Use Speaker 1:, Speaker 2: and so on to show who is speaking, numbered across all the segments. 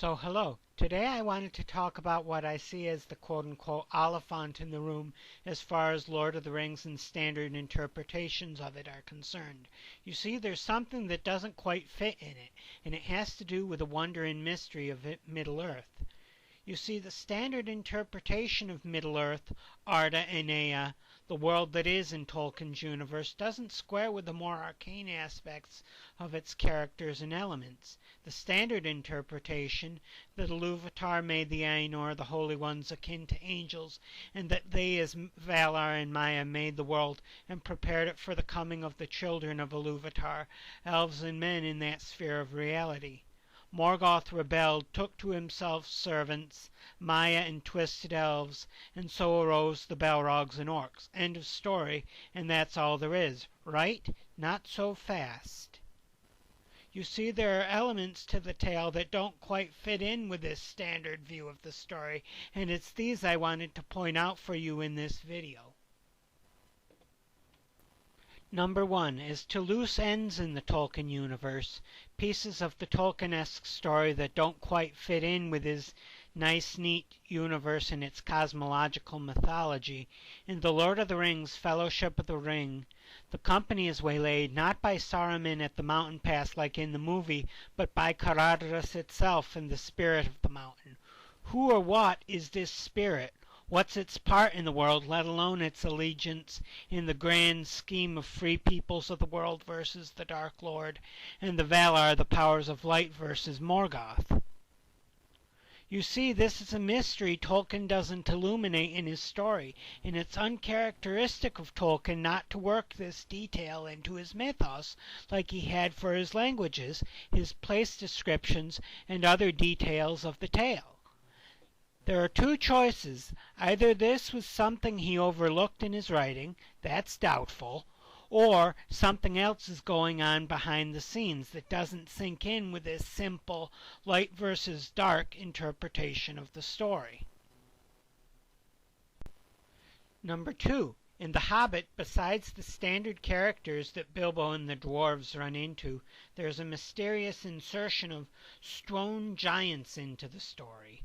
Speaker 1: Hello. Today I wanted to talk about what I see as the quote-unquote elephant in the room as far as Lord of the Rings and standard interpretations of it are concerned. You see, there's something that doesn't quite fit in it, and it has to do with the wonder and mystery of Middle-earth. You see, the standard interpretation of Middle-earth, Arda and Ea, the world that is in Tolkien's universe, doesn't square with the more arcane aspects of its characters and elements. The standard interpretation, that Iluvatar made the Ainur, the Holy Ones, akin to angels, and that they as Valar and Maiar made the world and prepared it for the coming of the children of Iluvatar, elves and men in that sphere of reality. Morgoth rebelled, took to himself servants, Maiar and twisted elves, and so arose the Balrogs and Orcs. End of story, and that's all there is. Right? Not so fast. You see, there are elements to the tale that don't quite fit in with this standard view of the story, and it's these I wanted to point out for you in this video. Number one is to loose ends in the Tolkien universe, pieces of the Tolkien-esque story that don't quite fit in with his nice, neat universe and its cosmological mythology. In The Lord of the Rings, Fellowship of the Ring, the company is waylaid not by Saruman at the mountain pass like in the movie, but by Caradhras itself and the spirit of the mountain. Who or what is this spirit? What's its part in the world, let alone its allegiance in the grand scheme of free peoples of the world versus the Dark Lord, and the Valar, the powers of light versus Morgoth? You see, this is a mystery Tolkien doesn't illuminate in his story, and it's uncharacteristic of Tolkien not to work this detail into his mythos like he had for his languages, his place descriptions, and other details of the tale. There are two choices. Either this was something he overlooked in his writing, that's doubtful, or something else is going on behind the scenes that doesn't sink in with this simple light versus dark interpretation of the story. Number two, in The Hobbit, besides the standard characters that Bilbo and the dwarves run into, there's a mysterious insertion of stone giants into the story.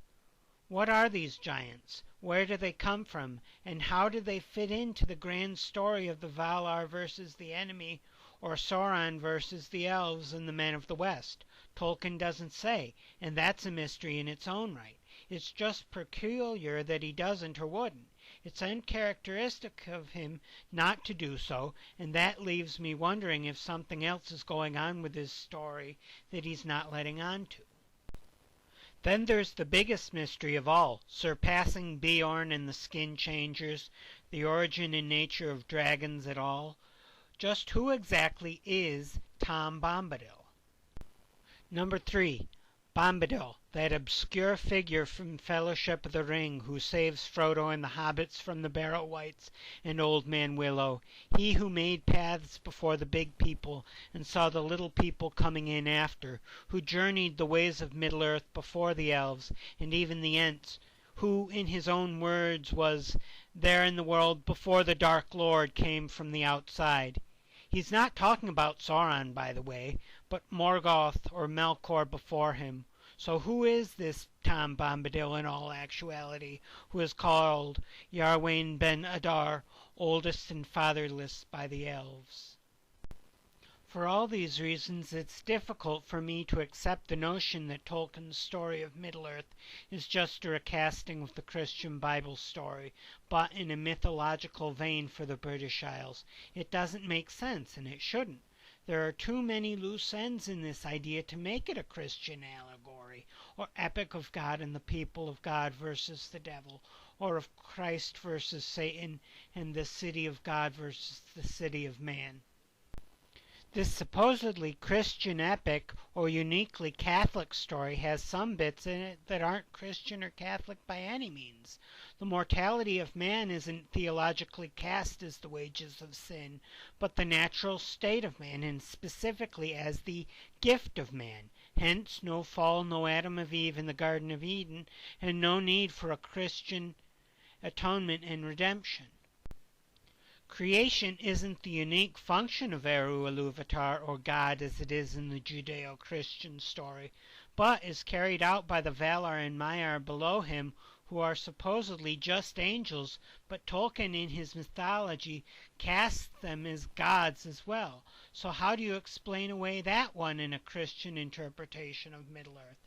Speaker 1: What are these giants? Where do they come from? And how do they fit into the grand story of the Valar versus the enemy, or Sauron versus the elves and the men of the West? Tolkien doesn't say, and that's a mystery in its own right. It's just peculiar that he doesn't or wouldn't. It's uncharacteristic of him not to do so, and that leaves me wondering if something else is going on with his story that he's not letting on to. Then there's the biggest mystery of all, surpassing Beorn and the Skin Changers, the origin and nature of dragons at all. Just who exactly is Tom Bombadil? Number three, Bombadil, that obscure figure from Fellowship of the Ring who saves Frodo and the hobbits from the Barrow-wights and Old Man Willow, he who made paths before the big people and saw the little people coming in after, who journeyed the ways of Middle-earth before the elves and even the Ents, who in his own words was there in the world before the Dark Lord came from the outside. He's not talking about Sauron, by the way, but Morgoth or Melkor before him. So who is this Tom Bombadil in all actuality, who is called Iarwain ben Adar, oldest and fatherless by the elves? For all these reasons, it's difficult for me to accept the notion that Tolkien's story of Middle-earth is just a recasting of the Christian Bible story, but in a mythological vein for the British Isles. It doesn't make sense, and it shouldn't. There are too many loose ends in this idea to make it a Christian allegory, or epic of God and the people of God versus the devil, or of Christ versus Satan, and the city of God versus the city of man. This supposedly Christian epic or uniquely Catholic story has some bits in it that aren't Christian or Catholic by any means. The mortality of man isn't theologically cast as the wages of sin, but the natural state of man, and specifically as the gift of man. Hence, no fall, no Adam of Eve in the Garden of Eden, and no need for a Christian atonement and redemption. Creation isn't the unique function of Eru Iluvatar or God as it is in the Judeo-Christian story, but is carried out by the Valar and Maiar below him, who are supposedly just angels, but Tolkien in his mythology casts them as gods as well. So how do you explain away that one in a Christian interpretation of Middle-earth?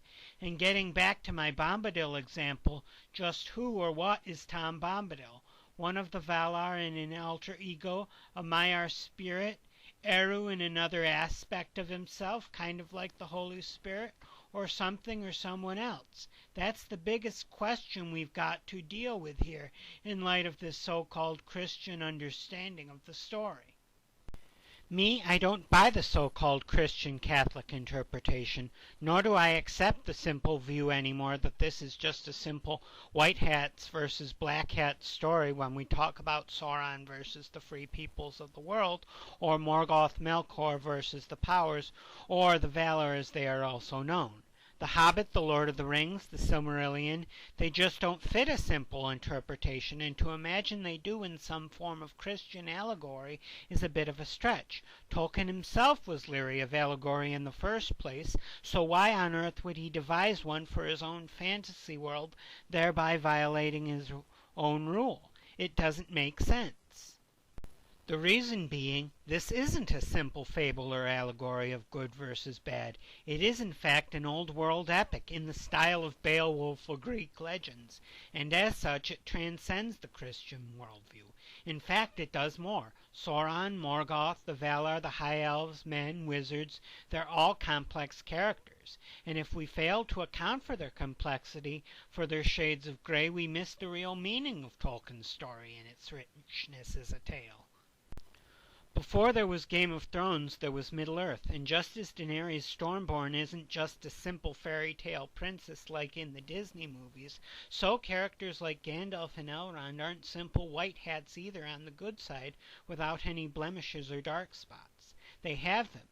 Speaker 1: And getting back to my Bombadil example, just who or what is Tom Bombadil? One of the Valar in an alter ego, a Maiar spirit, Eru in another aspect of himself, kind of like the Holy Spirit, or something or someone else? That's the biggest question we've got to deal with here in light of this so-called Christian understanding of the story. Me, I don't buy the so-called Christian Catholic interpretation, nor do I accept the simple view anymore that this is just a simple white hats versus black hats story when we talk about Sauron versus the free peoples of the world, or Morgoth Melkor versus the powers, or the Valar as they are also known. The Hobbit, The Lord of the Rings, The Silmarillion, they just don't fit a simple interpretation, and to imagine they do in some form of Christian allegory is a bit of a stretch. Tolkien himself was leery of allegory in the first place, so why on earth would he devise one for his own fantasy world, thereby violating his own rule? It doesn't make sense. The reason being, this isn't a simple fable or allegory of good versus bad. It is in fact an old world epic in the style of Beowulf or Greek legends, and as such it transcends the Christian worldview. In fact, it does more. Sauron, Morgoth, the Valar, the High Elves, men, wizards, they're all complex characters, and if we fail to account for their complexity, for their shades of gray, we miss the real meaning of Tolkien's story and its richness as a tale. Before there was Game of Thrones, there was Middle-earth, and just as Daenerys Stormborn isn't just a simple fairy tale princess like in the Disney movies, so characters like Gandalf and Elrond aren't simple white hats either on the good side without any blemishes or dark spots. They have them.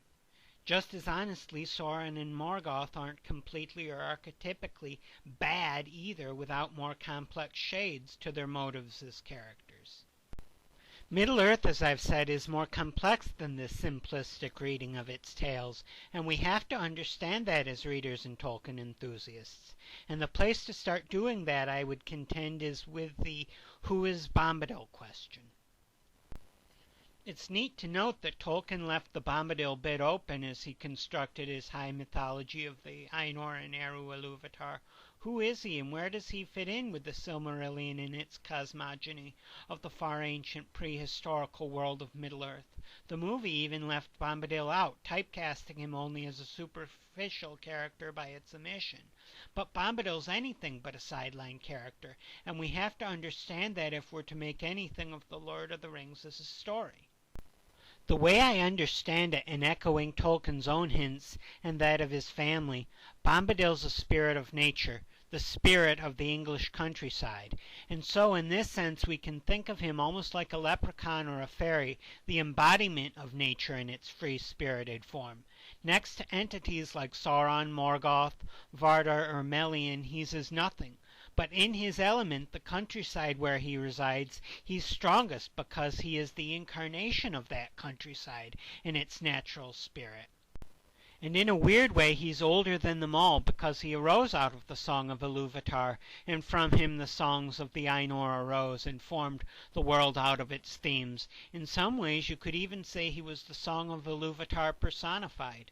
Speaker 1: Just as honestly, Sauron and Morgoth aren't completely or archetypically bad either without more complex shades to their motives as characters. Middle-earth, as I've said, is more complex than this simplistic reading of its tales, and we have to understand that as readers and Tolkien enthusiasts. And the place to start doing that, I would contend, is with the who is Bombadil question. It's neat to note that Tolkien left the Bombadil bit open as he constructed his high mythology of the Ainur and Eru Ilúvatar. Who is he, and where does he fit in with the Silmarillion in its cosmogony of the far ancient prehistorical world of Middle-earth? The movie even left Bombadil out, typecasting him only as a superficial character by its omission. But Bombadil's anything but a sideline character, and we have to understand that if we're to make anything of The Lord of the Rings as a story. The way I understand it, and echoing Tolkien's own hints and that of his family, Bombadil's a spirit of nature, the spirit of the English countryside, and so in this sense we can think of him almost like a leprechaun or a fairy, the embodiment of nature in its free-spirited form. Next to entities like Sauron, Morgoth, Vardar, or Melian, he's as nothing. But in his element, the countryside where he resides, he's strongest because he is the incarnation of that countryside in its natural spirit. And in a weird way, he's older than them all because he arose out of the Song of Ilúvatar, and from him the songs of the Ainur arose and formed the world out of its themes. In some ways, you could even say he was the Song of Ilúvatar personified.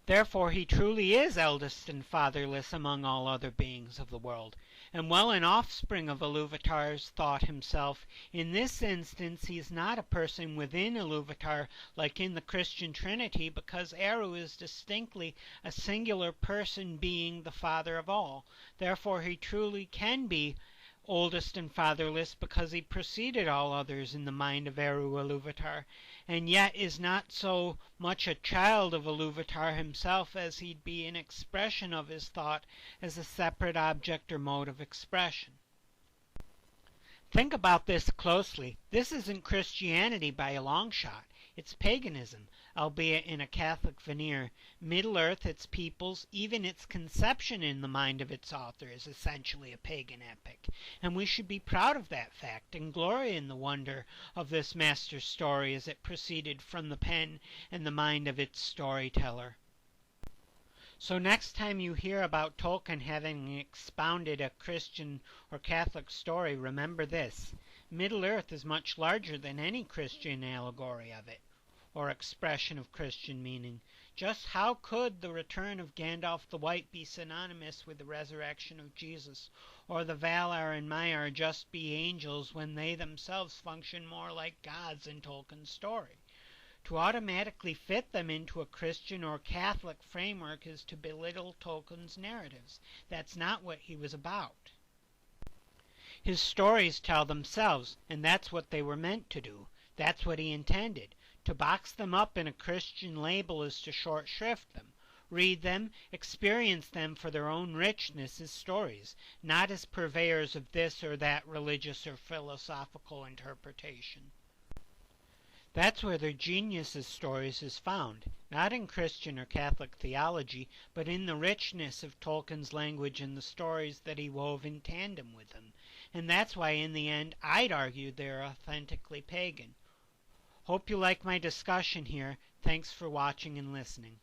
Speaker 1: Therefore he truly is eldest and fatherless among all other beings of the world, and while an offspring of Ilúvatar's thought himself, in this instance he is not a person within Ilúvatar like in the Christian Trinity, because Eru is distinctly a singular person being the father of all. Therefore he truly can be oldest and fatherless because he preceded all others in the mind of Eru Ilúvatar, and yet is not so much a child of Ilúvatar himself as he'd be an expression of his thought as a separate object or mode of expression. Think about this closely. This isn't Christianity by a long shot. It's paganism, albeit in a Catholic veneer. Middle-earth, its peoples, even its conception in the mind of its author is essentially a pagan epic, and we should be proud of that fact and glory in the wonder of this master story as it proceeded from the pen and the mind of its storyteller. So next time you hear about Tolkien having expounded a Christian or Catholic story, remember this. Middle-earth is much larger than any Christian allegory of it, or expression of Christian meaning. Just how could the return of Gandalf the White be synonymous with the resurrection of Jesus, or the Valar and Maiar just be angels when they themselves function more like gods in Tolkien's story? To automatically fit them into a Christian or Catholic framework is to belittle Tolkien's narratives. That's not what he was about. His stories tell themselves, and that's what they were meant to do. That's what he intended. To box them up in a Christian label is to short shrift them. Read them, experience them for their own richness as stories, not as purveyors of this or that religious or philosophical interpretation. That's where their genius as stories is found, not in Christian or Catholic theology, but in the richness of Tolkien's language and the stories that he wove in tandem with them. And that's why in the end I'd argue they're authentically pagan. Hope you like my discussion here. Thanks for watching and listening.